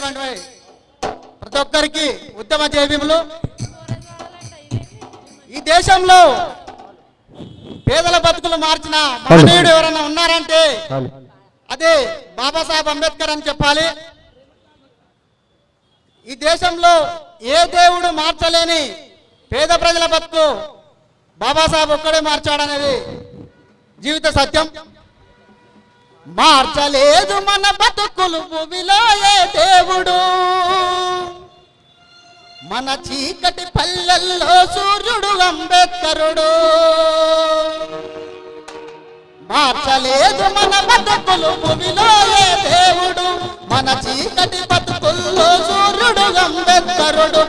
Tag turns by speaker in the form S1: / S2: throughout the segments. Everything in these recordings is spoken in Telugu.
S1: ఉన్నటువంటి ప్రతి ఒక్కరికి ఉత్తమ జయభీములు. ఈ దేశంలో పేదల బతుకులు మార్చిన మహనీయుడు ఎవరైనా ఉన్నారంటే అదే బాబాసాహెబ్ అంబేద్కర్ అని చెప్పాలి. ఈ దేశంలో ఏ దేవుడు మార్చలేని పేద ప్రజల బతుకు బాబాసాహెబ్ ఒక్కడే మార్చాడనేది జీవిత సత్యం. మార్చలేదు మన బతుకులు భూమిలో ఏ దేవుడు, మన చీకటి పల్లెల్లో సూర్యుడు అంబేద్కరుడు. మార్చలేదు మన బతుకులు భూమిలో ఏ దేవుడు, మన చీకటి బతుకుల్లో సూర్యుడు అంబేద్కరుడు.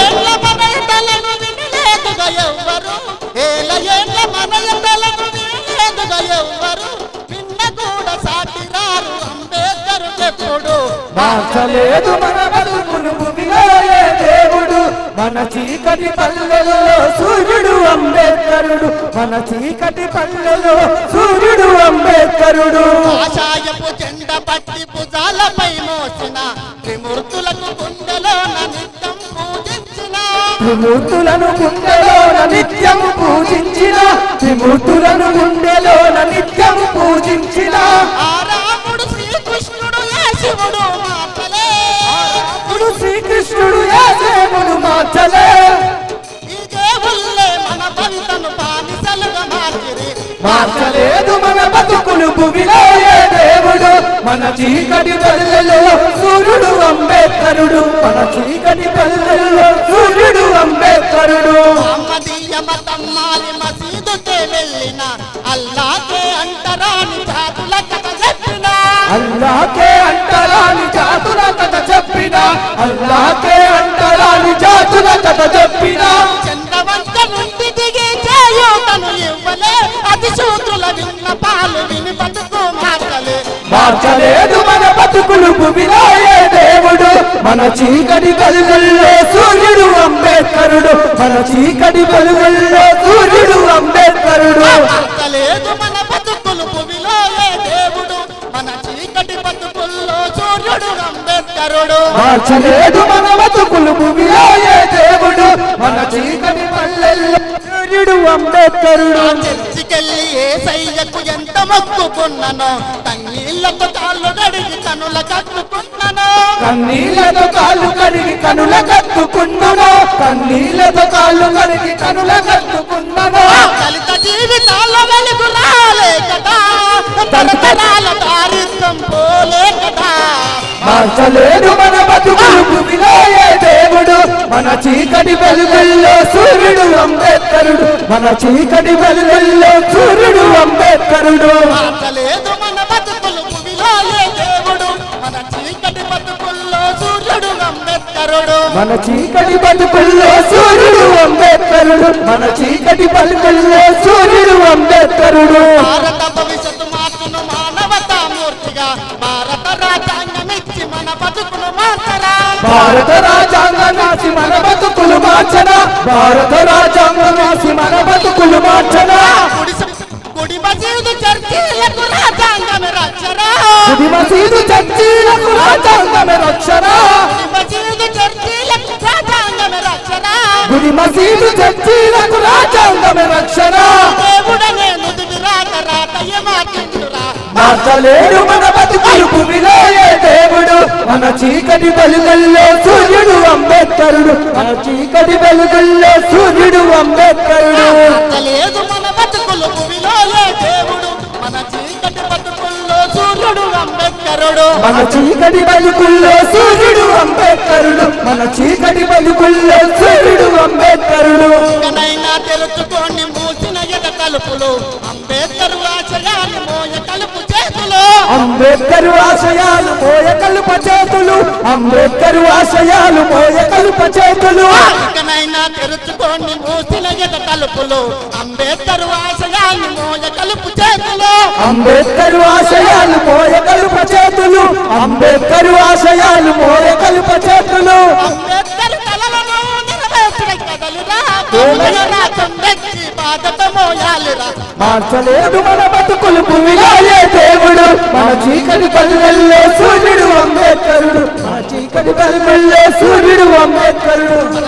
S1: ఏళ్ళ మనయతలను వినలేదుగా ఎవ్వరు, ఏళ్ళ మనయతలను వినలేదుగా ఎవ్వరు, విన్న కూడా సాటిరారు అంబేద్కరు చెప్పుడు.
S2: మార్చలేదు మన బతుకులు భూమిలో ఏ దేవుడు, మన చీకటి పల్లెలో సూర్యుడు అంబేద్కరుడు, మన చీకటి పల్లెలో సూర్యుడు అంబేద్కరుడు.
S1: ఆశాయపు జెండ పట్టి భుజాలపై మోసిన త్రిమూర్తులకు గుండెలోన నిత్యం పూజించిన,
S2: త్రిమూర్తులను గుండెలోన నిత్యం పూజించిన, త్రిమూర్తులను గుండెలోన నిత్యం పూజించిన
S1: ఆ రాముడు శ్రీకృష్ణుడు ఏ శివుడు మార్చలే,
S2: రాముడు శ్రీకృష్ణుడు ఏ దేవుడు మార్చలే.
S1: ఈ దేవుళ్ళే మన భవితను బానిసలుగా మార్చిరి.
S2: మార్చలేదు మన బతుకులు భూమిలో ఏ దేవుడు, మన చీకటి పల్లెలో సూర్యుడు అంబేద్కరుడు, మన చీకటి పల్లెలో సూర్యుడు అంబేద్కరుడు.
S1: మహమ్మదీయ మతం మారి మసీదుకే వెళ్ళిన అల్లాకే అంటరాని జాతుల కథ చెప్పిన,
S2: అల్లాకే అంటరాని జాతుల కథ చెప్పిన, అల్లాకే అంటరాని జాతుల కథ చెప్పిన
S1: చంద్రవంత నుండి దిగి చేయూతను ఇవ్వలే, అతి సూత్రుల విన్నపాలు విని బతుకు మార్చలే.
S2: మార్చలేదు మన బతుకులు భూమిలో ఏ దేవుడు, మన చీకటి పల్లెల్లో సూర్యుడు అంబేద్కరుడు, మన చీకటి పల్లెల్లో సూర్యుడు అంబేద్కరుడు.
S1: మార్చలేదు మన బతుకులు భూమిలో ఏ దేవుడు, మన చీకటి బతుకుల్లో సూర్యుడు అంబేద్కరుడు.
S2: మార్చలేదు మన బతుకులు భూమిలో ఏ దేవుడు, మన చీకటి పల్లెల్లో సూర్యుడు అంబేద్కరుడు.
S1: చర్చికెళ్ళి యేసయ్యకు ఎంత మొక్కుకున్నానో, కన్నీళ్లతో కాళ్ళు కడిగి కనుల కట్టుకున్నాను,
S2: కన్నీళ్లతో కాళ్ళు కడిగి కనుల కట్టుకున్నాను, కన్నీళ్లతో కాళ్ళు కడిగి కనుల కట్టుకున్నాను.
S1: దళిత జీవితాల వెలుగు రాలే కదా, తరతరాల దారిద్ర్యం పోలే కదా.
S2: మార్చలేదు మన బతుకులు భూమిలో ఏ దేవుడు, మన చీకటి వెలుగుల్లో సూర్యుడు అంబేద్కరుడు, మన చీకటి వెలుగుల్లో సూర్యుడు అంబేద్కరుడు.
S1: మార్చలేదు మన బతుకులు భూమిలో ఏ దేవుడు, మన చీకటి బతుకుల్లో సూర్యుడు అంబేద్కరుడు.
S2: మన చీకటి బతుకుల్లో సూర్యుడు అంబేద్కరుడు, మన చీకటి బతుకుల్లో సూర్యుడు అంబేద్కరుడు.
S1: భారత భవిష్యత్తు మార్చును మానవతా మూర్తిగా, భారత రాజ్యాంగమిచ్చి మన బతుకును మార్చరా.
S2: భారత రాజ్యాంగం రాసి మన బతుకులు మార్చనా, భారత రాజ్యాంగం రాసి మన బతుకులు మార్చనా.
S1: గుడి మసీదు చర్చిలకు రాజ్యాంగమే రక్షరా,
S2: గుడి మసీదు చర్చిలకు రాజ్యాంగమే రక్షరా,
S1: గుడి మసీదు చర్చిలకు రాజ్యాంగమే రక్షరా.
S2: గుడి మసీదు చర్చిలకు రాజ్యాంగమే రక్షరా.
S1: దేవుడనే నుదుటి రాత రాతయ్య మార్చిండురా.
S2: మార్చలేడు మన బతుకులు భూమిలో ఏ దేవుడు, మన చీకటి వెలుగుల్లో సూర్యుడు అంబేద్కరుడు, మన చీకటి వెలుగుల్లో సూర్యుడు అంబేద్కరుడు.
S1: మార్చలేదు మన బతుకులు భూమిలో ఏ దేవుడు, మన చీకటి బతుకుల్లో సూర్యుడు అంబేద్కరుడు.
S2: మన చీకటి బతుకుల్లో సూర్యుడు అంబేద్కరుడు, మన చీకటి బతుకుల్లో సూర్యుడు అంబేద్కరుడు.
S1: ఇకనైనా తెలుసుకోండి మూసిన ఎద తలుపులు, అంబేద్కర్ ఆశయాన్ని మోయ కలుపు చేతులు,
S2: అంబేద్కర్ ఆశయాలు మోయ కలుప చేతులు, అంబేద్కర్ ఆశయాలు మోయ కలుప చేతులు.
S1: ఇకనైనా తెరుచుకోండి మూసిన ఎద తలుపులు, అంబేద్కర్ ఆశయాన్ని మోయ కలుపు చేతులు,
S2: అంబేద్కర్ ఆశయాలు మోయ కలుప చేతులు, అంబేద్కర్ ఆశయాలు మోయ కలుప చేతులు.
S1: అంబేద్కర్ కలలను నెరవేర్చిన కదలిరా, భూమిలో రాజ్యం వ్యక్తి బాధతో మోయాలిరా.
S2: మార్చలేదు మన బతుకులు భూమిలో ఏ దేవుడు, మన చీకటి పల్లె వెలుగుల్లో సూర్యుడు అంబేద్కరుడు మన చీకటి వెలుగుల్లో సూర్యుడు అంబేద్కరుడు